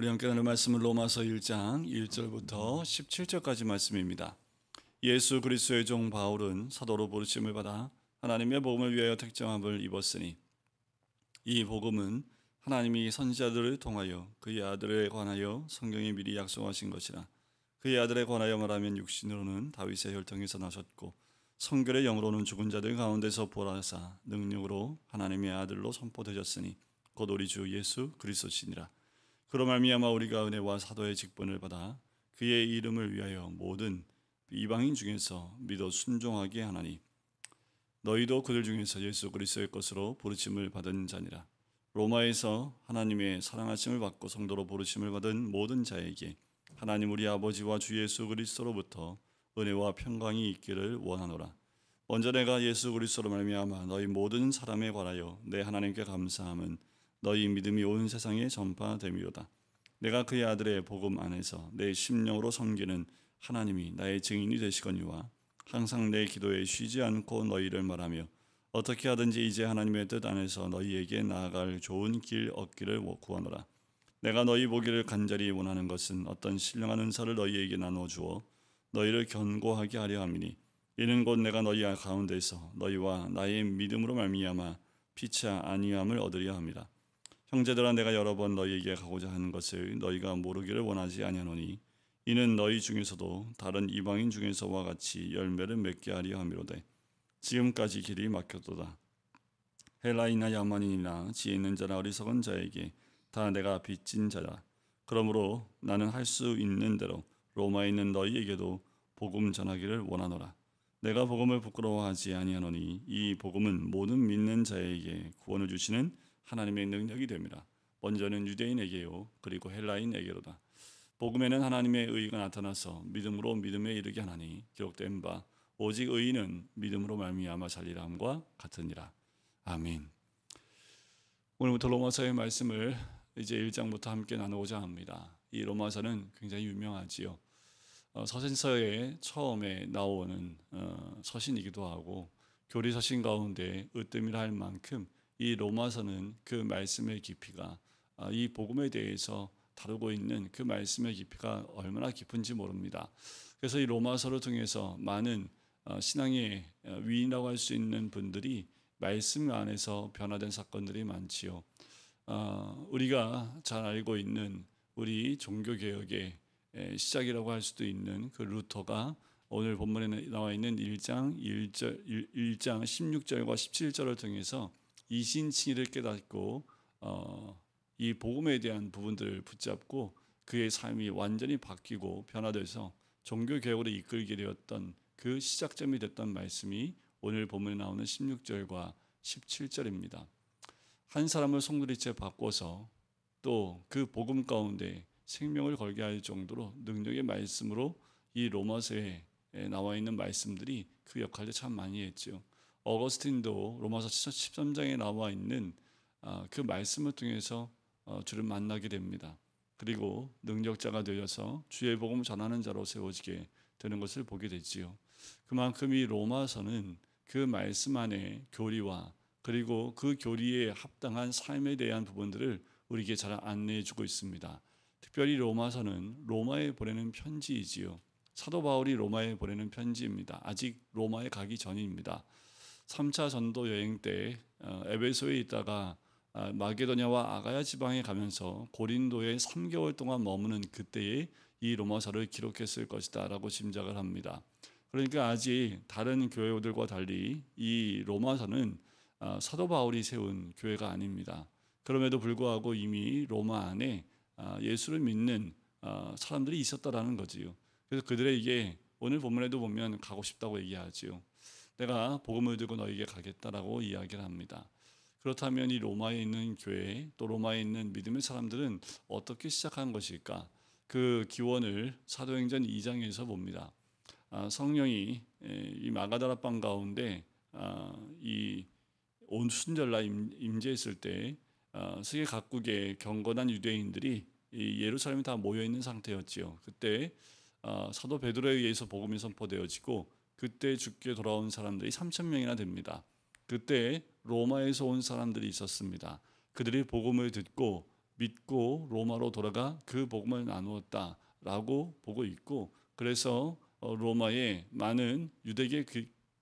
우리 함께 나눌 말씀은 로마서 1장 1절부터 17절까지 말씀입니다. 예수 그리스도의 종 바울은 사도로 부르심을 받아 하나님의 복음을 위하여 택정함을 입었으니 이 복음은 하나님이 선지자들을 통하여 그의 아들에 관하여 성경에 미리 약속하신 것이라. 그의 아들에 관하여 말하면 육신으로는 다윗의 혈통에서 나셨고 성결의 영으로는 죽은 자들 가운데서 부활하사 능력으로 하나님의 아들로 선포되셨으니 곧 우리 주 예수 그리스도시니라. 그로 말미암아 우리가 은혜와 사도의 직분을 받아 그의 이름을 위하여 모든 이방인 중에서 믿어 순종하게 하나니 너희도 그들 중에서 예수 그리스도의 것으로 부르심을 받은 자니라. 로마에서 하나님의 사랑하심을 받고 성도로 부르심을 받은 모든 자에게 하나님 우리 아버지와 주 예수 그리스도로부터 은혜와 평강이 있기를 원하노라. 먼저 내가 예수 그리스도로 말미암아 너희 모든 사람에 관하여 내 하나님께 감사함은 너희 믿음이 온 세상에 전파됨이로다. 내가 그의 아들의 복음 안에서 내 심령으로 섬기는 하나님이 나의 증인이 되시거니와 항상 내 기도에 쉬지 않고 너희를 말하며 어떻게 하든지 이제 하나님의 뜻 안에서 너희에게 나아갈 좋은 길 얻기를 구하노라. 내가 너희 보기를 간절히 원하는 것은 어떤 신령한 은사를 너희에게 나누어 주어 너희를 견고하게 하려 함이니 이는 곧 내가 너희 가운데서 너희와 나의 믿음으로 말미암아 피치 아니함을 얻으려 함이라. 형제들아, 내가 여러 번 너희에게 가고자 하는 것을 너희가 모르기를 원하지 아니하노니 이는 너희 중에서도 다른 이방인 중에서와 같이 열매를 맺게 하려 함이로되 지금까지 길이 막혔도다. 헬라이나 야만인이나 지혜 있는 자나 어리석은 자에게 다 내가 빚진 자라. 그러므로 나는 할 수 있는 대로 로마에 있는 너희에게도 복음 전하기를 원하노라. 내가 복음을 부끄러워하지 아니하노니 이 복음은 모든 믿는 자에게 구원을 주시는 하나님의 능력이 됨이라. 먼저는 유대인에게요 그리고 헬라인에게로다. 복음에는 하나님의 의가 나타나서 믿음으로 믿음에 이르게 하나니 기록된 바 오직 의인은 믿음으로 말미암아 살리라 함과 같으니라. 아멘. 오늘부터 로마서의 말씀을 이제 1장부터 함께 나누고자 합니다. 이 로마서는 굉장히 유명하지요. 서신서의 처음에 나오는 서신이기도 하고 교리 서신 가운데 으뜸이라 할 만큼 이 로마서는 그 말씀의 깊이가 이 복음에 대해서 다루고 있는 그 말씀의 깊이가 얼마나 깊은지 모릅니다. 그래서 이 로마서를 통해서 많은 신앙의 위인이라고 할 수 있는 분들이 말씀 안에서 변화된 사건들이 많지요. 우리가 잘 알고 있는 우리 종교개혁의 시작이라고 할 수도 있는 그 루터가 오늘 본문에 나와 있는 1장 16절과 17절을 통해서 이신칭의를 깨닫고 이 복음에 대한 부분들을 붙잡고 그의 삶이 완전히 바뀌고 변화돼서 종교개혁으로 이끌게 되었던 그 시작점이 됐던 말씀이 오늘 본문에 나오는 16절과 17절입니다. 한 사람을 송두리째 바꿔서 또 그 복음 가운데 생명을 걸게 할 정도로 능력의 말씀으로 이 로마서에 나와 있는 말씀들이 그 역할을 참 많이 했죠. 어거스틴도 로마서 13장에 나와 있는 그 말씀을 통해서 주를 만나게 됩니다. 그리고 능력자가 되어서 주의 복음을 전하는 자로 세워지게 되는 것을 보게 되지요. 그만큼 이 로마서는 그 말씀 안에 교리와 그리고 그 교리에 합당한 삶에 대한 부분들을 우리에게 잘 안내해 주고 있습니다. 특별히 로마서는 로마에 보내는 편지이지요. 사도 바울이 로마에 보내는 편지입니다. 아직 로마에 가기 전입니다. 3차 전도 여행 때 에베소에 있다가 마게도냐와 아가야 지방에 가면서 고린도에 3개월 동안 머무는 그때에 이 로마서를 기록했을 것이다 라고 짐작을 합니다. 그러니까 아직 다른 교회들과 달리 이 로마서는 사도 바울이 세운 교회가 아닙니다. 그럼에도 불구하고 이미 로마 안에 예수를 믿는 사람들이 있었다라는 거지요. 그래서 그들에게 오늘 본문에도 보면 가고 싶다고 얘기하지요. 내가 복음을 들고 너에게 가겠다라고 이야기를 합니다. 그렇다면 이 로마에 있는 교회 또 로마에 있는 믿음의 사람들은 어떻게 시작한 것일까? 그 기원을 사도행전 2장에서 봅니다. 성령이 이 마가다라 빵 가운데 이 온순절날 임재했을 때 세계 각국의 경건한 유대인들이 이 예루살렘에 다 모여 있는 상태였지요. 그때 사도 베드로에 의해서 복음이 선포되어지고 그때 죽게 돌아온 사람들이 3,000명이나 됩니다. 그때 로마에서 온 사람들이 있었습니다. 그들이 복음을 듣고 믿고 로마로 돌아가 그 복음을 나누었다라고 보고 있고, 그래서 로마에 많은 유대계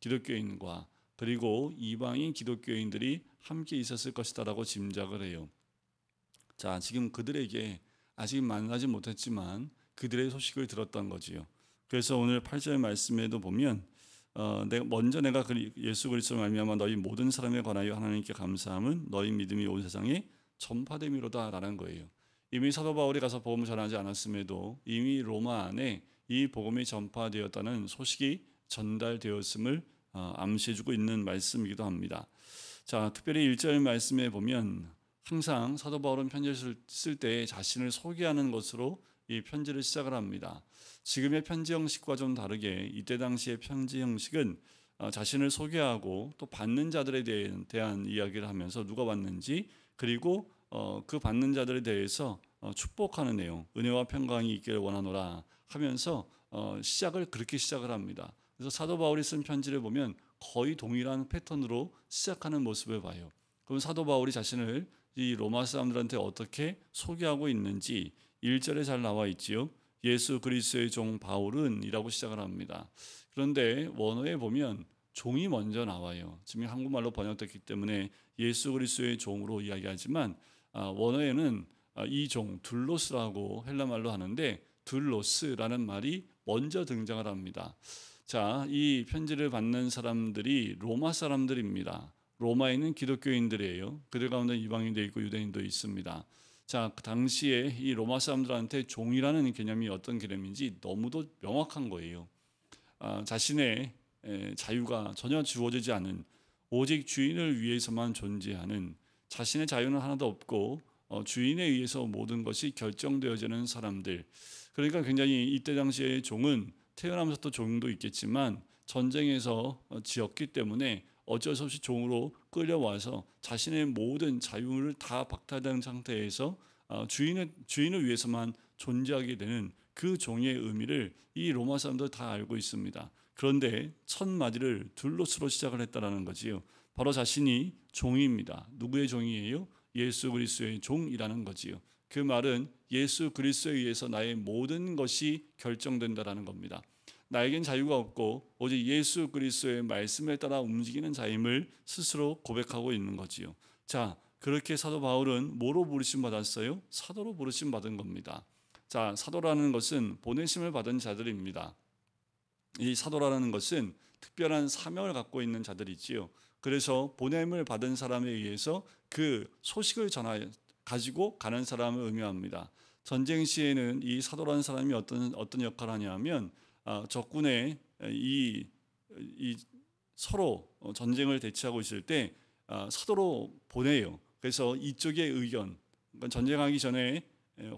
기독교인과 그리고 이방인 기독교인들이 함께 있었을 것이다라고 짐작을 해요. 자, 지금 그들에게 아직 만나지 못했지만 그들의 소식을 들었던 거지요. 그래서 오늘 8절 말씀에도 보면 내가 예수 그리스도로 말미암아 너희 모든 사람에 관하여 하나님께 감사함은 너희 믿음이 온 세상에 전파됨이로다라는 거예요. 이미 사도 바울이 가서 복음을 전하지 않았음에도 이미 로마 안에 이 복음이 전파되었다는 소식이 전달되었음을 암시해주고 있는 말씀이기도 합니다. 자, 특별히 1절 말씀에 보면 항상 사도 바울은 편지를 쓸 때 자신을 소개하는 것으로 이 편지를 시작을 합니다. 지금의 편지 형식과 좀 다르게 이때 당시의 편지 형식은 자신을 소개하고 또 받는 자들에 대한 이야기를 하면서 누가 받는지, 그리고 그 받는 자들에 대해서 축복하는 내용, 은혜와 평강이 있기를 원하노라 하면서 그렇게 시작을 합니다. 그래서 사도 바울이 쓴 편지를 보면 거의 동일한 패턴으로 시작하는 모습을 봐요. 그럼 사도 바울이 자신을 이 로마 사람들한테 어떻게 소개하고 있는지 1절에 잘 나와 있지요. 예수 그리스도의 종 바울은 이라고 시작을 합니다. 그런데 원어에 보면 종이 먼저 나와요. 지금 한국말로 번역됐기 때문에 예수 그리스도의 종으로 이야기하지만 원어에는 이 종 둘로스라고 헬라말로 하는데 둘로스라는 말이 먼저 등장을 합니다. 자, 이 편지를 받는 사람들이 로마 사람들입니다. 로마에 있는 기독교인들이에요. 그들 가운데 이방인도 있고 유대인도 있습니다. 자, 그 당시에 이 로마 사람들한테 종이라는 개념이 어떤 개념인지 너무도 명확한 거예요. 자신의 자유가 전혀 주어지지 않은, 오직 주인을 위해서만 존재하는, 자신의 자유는 하나도 없고 주인에 의해서 모든 것이 결정되어지는 사람들. 그러니까 굉장히 이때 당시의 종은 태어나면서부터 종도 있겠지만 전쟁에서 지었기 때문에 어쩔 수 없이 종으로 끌려와서 자신의 모든 자유를 다 박탈된 상태에서 주인을 위해서만 존재하게 되는 그 종의 의미를 이 로마 사람들 다 알고 있습니다. 그런데 첫 마디를 둘로스로 시작을 했다라는 거지요. 바로 자신이 종입니다. 누구의 종이에요? 예수 그리스도의 종이라는 거지요. 그 말은 예수 그리스도에 의해서 나의 모든 것이 결정된다라는 겁니다. 나에겐 자유가 없고 오직 예수 그리스도의 말씀에 따라 움직이는 자임을 스스로 고백하고 있는 거지요. 자, 그렇게 사도 바울은 뭐로 부르심 받았어요? 사도로 부르심 받은 겁니다. 자, 사도라는 것은 보내심을 받은 자들입니다. 이 사도라는 것은 특별한 사명을 갖고 있는 자들이지요. 그래서 보냄을 받은 사람에 의해서 그 소식을 가지고 가는 사람을 의미합니다. 전쟁 시에는 이 사도라는 사람이 어떤 역할을 하냐면 적군의 이 서로 전쟁을 대치하고 있을 때 사도로 보내요. 그래서 이쪽의 의견, 그러니까 전쟁하기 전에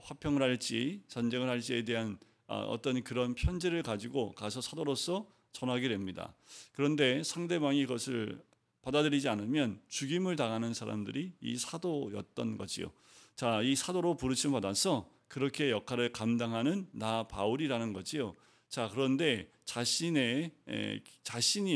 화평을 할지 전쟁을 할지에 대한 어떤 그런 편지를 가지고 가서 사도로서 전하게 됩니다. 그런데 상대방이 이것을 받아들이지 않으면 죽임을 당하는 사람들이 이 사도였던 거지요. 자, 이 사도로 부르심 받아서 그렇게 역할을 감당하는 나 바울이라는 거지요. 자, 그런데 자신이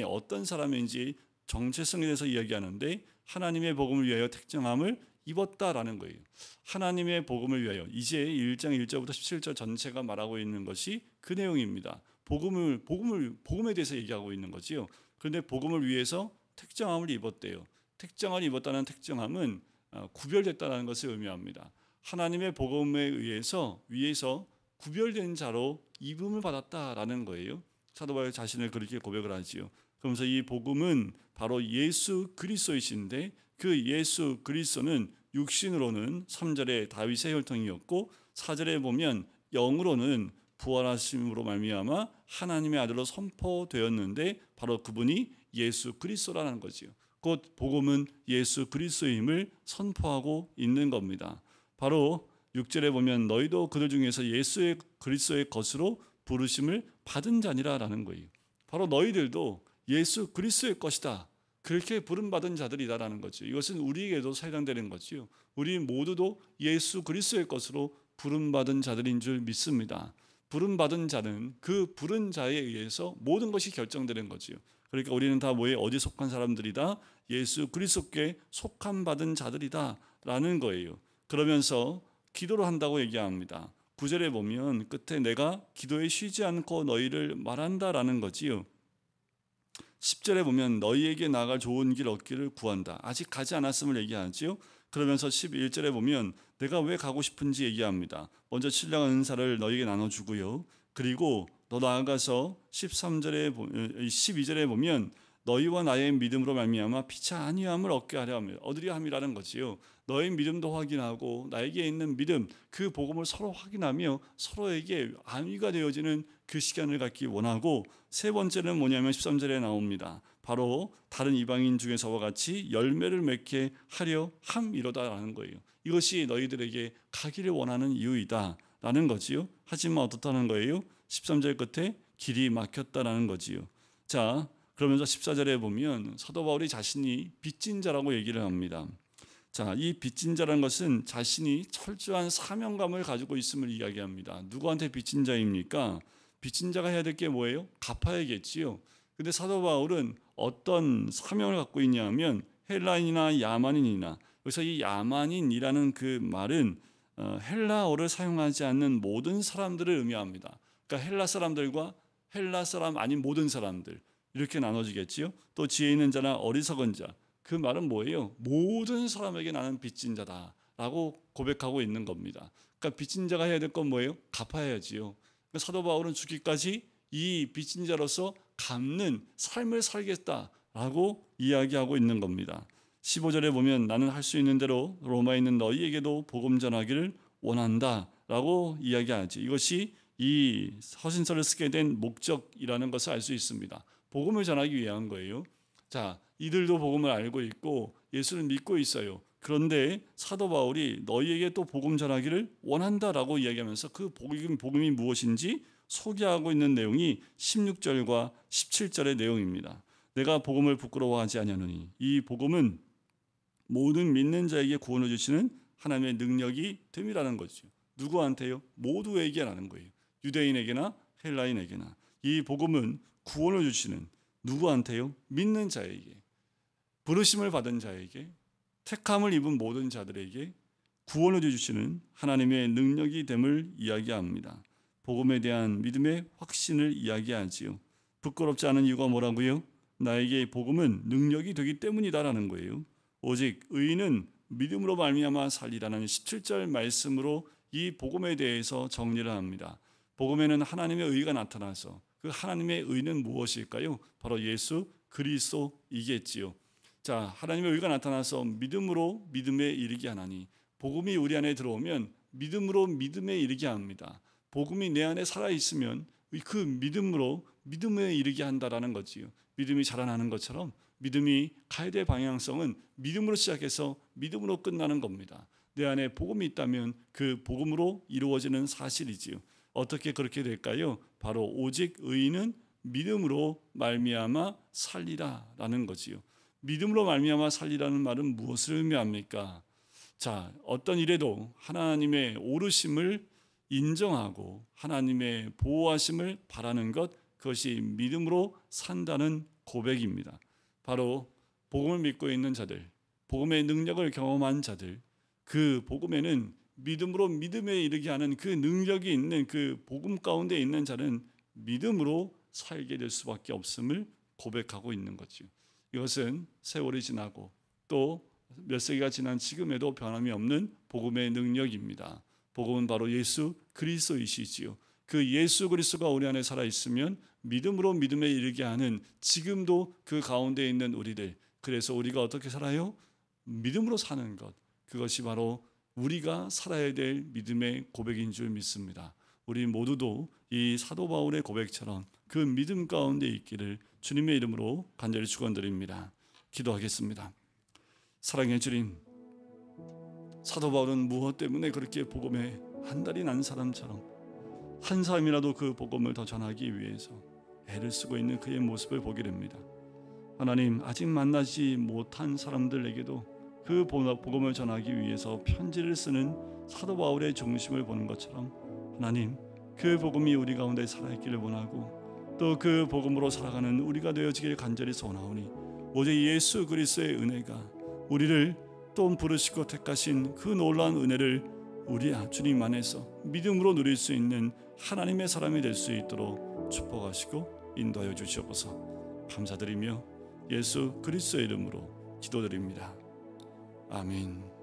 어떤 사람인지 정체성에 대해서 이야기하는데 하나님의 복음을 위하여 택정함을 입었다라는 거예요. 하나님의 복음을 위하여, 이제 1장 1절부터 17절 전체가 말하고 있는 것이 그 내용입니다. 복음에 대해서 얘기하고 있는 거지요. 그런데 복음을 위해서 택정함을 입었대요. 택정함을 입었다는 택정함은 구별됐다는 것을 의미합니다. 하나님의 복음에 의해서 위에서 구별된 자로 입음을 받았다라는 거예요. 사도 바울 자신을 그렇게 고백을 하지요. 그러면서 이 복음은 바로 예수 그리스도이신데 그 예수 그리스도는 육신으로는 3절에 다윗의 혈통이었고 4절에 보면 영으로는 부활하심으로 말미암아 하나님의 아들로 선포되었는데 바로 그분이 예수 그리스도라는 거지요. 곧 복음은 예수 그리스도임을 선포하고 있는 겁니다. 바로 6절에 보면 너희도 그들 중에서 예수 그리스도의 것으로 부르심을 받은 자니라라는 거예요. 바로 너희들도 예수 그리스도의 것이다, 그렇게 부름받은 자들이다라는 거죠. 이것은 우리에게도 해당되는 거지요. 우리 모두도 예수 그리스도의 것으로 부름받은 자들인 줄 믿습니다. 부름받은 자는 그 부른 자에 의해서 모든 것이 결정되는 거지요. 그러니까 우리는 다 어디 속한 사람들이다? 예수 그리스도께 속한 받은 자들이다라는 거예요. 그러면서 기도를 한다고 얘기합니다. 9절에 보면 끝에 내가 기도에 쉬지 않고 너희를 말한다라는 거지요. 10절에 보면 너희에게 나아갈 좋은 길 얻기를 구한다. 아직 가지 않았음을 얘기하지요. 그러면서 11절에 보면 내가 왜 가고 싶은지 얘기합니다. 먼저 신령한 은사를 너희에게 나눠주고요. 그리고 더 나아가서 12절에 보면 너희와 나의 믿음으로 말미암아 피차 아니함을 얻게 하려 합니다. 얻으려 함이라는 거지요. 너의 믿음도 확인하고 나에게 있는 믿음, 그 복음을 서로 확인하며 서로에게 안위가 되어지는 그 시간을 갖기 원하고, 세 번째는 뭐냐면 13절에 나옵니다. 바로 다른 이방인 중에서와 같이 열매를 맺게 하려 함이로다라는 거예요. 이것이 너희들에게 가기를 원하는 이유이다 라는 거지요. 하지만 어떻다는 거예요? 13절 끝에 길이 막혔다라는 거지요. 자, 그러면서 14절에 보면 사도 바울이 자신이 빚진 자라고 얘기를 합니다. 자, 이 빚진 자라는 것은 자신이 철저한 사명감을 가지고 있음을 이야기합니다. 누구한테 빚진 자입니까? 빚진 자가 해야 될 게 뭐예요? 갚아야겠지요. 근데 사도 바울은 어떤 사명을 갖고 있냐면 헬라인이나 야만인이나, 여기서 이 야만인이라는 그 말은 헬라어를 사용하지 않는 모든 사람들을 의미합니다. 그러니까 헬라 사람들과 헬라 사람 아닌 모든 사람들, 이렇게 나눠지겠지요. 또 지혜 있는 자나 어리석은 자, 그 말은 뭐예요? 모든 사람에게 나는 빚진 자다라고 고백하고 있는 겁니다. 그러니까 빚진 자가 해야 될 건 뭐예요? 갚아야지요. 그러니까 사도 바울은 죽기까지 이 빚진 자로서 갚는 삶을 살겠다라고 이야기하고 있는 겁니다. 15절에 보면 나는 할 수 있는 대로 로마에 있는 너희에게도 복음 전하기를 원한다라고 이야기하지. 이것이 이 서신서를 쓰게 된 목적이라는 것을 알 수 있습니다. 복음을 전하기 위한 거예요. 자, 이들도 복음을 알고 있고 예수를 믿고 있어요. 그런데 사도 바울이 너희에게 또 복음 전하기를 원한다라고 이야기하면서 그 복음이 무엇인지 소개하고 있는 내용이 16절과 17절의 내용입니다. 내가 복음을 부끄러워하지 아니하노니 이 복음은 모든 믿는 자에게 구원을 주시는 하나님의 능력이 됨이라는 거죠. 누구한테요? 모두에게라는 거예요. 유대인에게나 헬라인에게나. 이 복음은 구원을 주시는 누구한테요? 믿는 자에게, 부르심을 받은 자에게, 택함을 입은 모든 자들에게 구원을 주시는 하나님의 능력이 됨을 이야기합니다. 복음에 대한 믿음의 확신을 이야기하지요. 부끄럽지 않은 이유가 뭐라고요? 나에게 복음은 능력이 되기 때문이다라는 거예요. 오직 의인은 믿음으로 말미암아 살리라는 17절 말씀으로 이 복음에 대해서 정리를 합니다. 복음에는 하나님의 의가 나타나서 그 하나님의 의는 무엇일까요? 바로 예수 그리스도이겠지요. 자, 하나님의 의가 나타나서 믿음으로 믿음에 이르게 하나니, 복음이 우리 안에 들어오면 믿음으로 믿음에 이르게 합니다. 복음이 내 안에 살아있으면 그 믿음으로 믿음에 이르게 한다라는 거지요. 믿음이 자라나는 것처럼 믿음이 가야 될 방향성은 믿음으로 시작해서 믿음으로 끝나는 겁니다. 내 안에 복음이 있다면 그 복음으로 이루어지는 사실이지요. 어떻게 그렇게 될까요? 바로 오직 의인은 믿음으로 말미암아 살리라라는 거지요. 믿음으로 말미암아 살리라는 말은 무엇을 의미합니까? 자, 어떤 일에도 하나님의 오르심을 인정하고 하나님의 보호하심을 바라는 것, 그것이 믿음으로 산다는 고백입니다. 바로 복음을 믿고 있는 자들, 복음의 능력을 경험한 자들, 그 복음에는 믿음으로 믿음에 이르게 하는 그 능력이 있는 그 복음 가운데 있는 자는 믿음으로 살게 될 수밖에 없음을 고백하고 있는 거죠. 이것은 세월이 지나고 또 몇 세기가 지난 지금에도 변함이 없는 복음의 능력입니다. 복음은 바로 예수 그리스도이시지요. 그 예수 그리스도가 우리 안에 살아 있으면 믿음으로 믿음에 이르게 하는, 지금도 그 가운데 있는 우리들, 그래서 우리가 어떻게 살아요? 믿음으로 사는 것, 그것이 바로 우리가 살아야 될 믿음의 고백인 줄 믿습니다. 우리 모두도 이 사도 바울의 고백처럼 그 믿음 가운데 있기를 주님의 이름으로 간절히 축원드립니다. 기도하겠습니다. 사랑의 주님, 사도 바울은 무엇 때문에 그렇게 복음에 한 달이 난 사람처럼 한 사람이라도 그 복음을 더 전하기 위해서 애를 쓰고 있는 그의 모습을 보게 됩니다. 하나님, 아직 만나지 못한 사람들에게도 그 복음을 전하기 위해서 편지를 쓰는 사도 바울의 중심을 보는 것처럼 하나님, 그 복음이 우리 가운데 살아있기를 원하고 또 그 복음으로 살아가는 우리가 되어지길 간절히 소원하오니, 오직 예수 그리스도의 은혜가 우리를 또 부르시고 택하신 그 놀라운 은혜를 우리 주님 안에서 믿음으로 누릴 수 있는 하나님의 사람이 될 수 있도록 축복하시고 인도하여 주시옵소서. 감사드리며 예수 그리스도의 이름으로 기도드립니다. 아멘.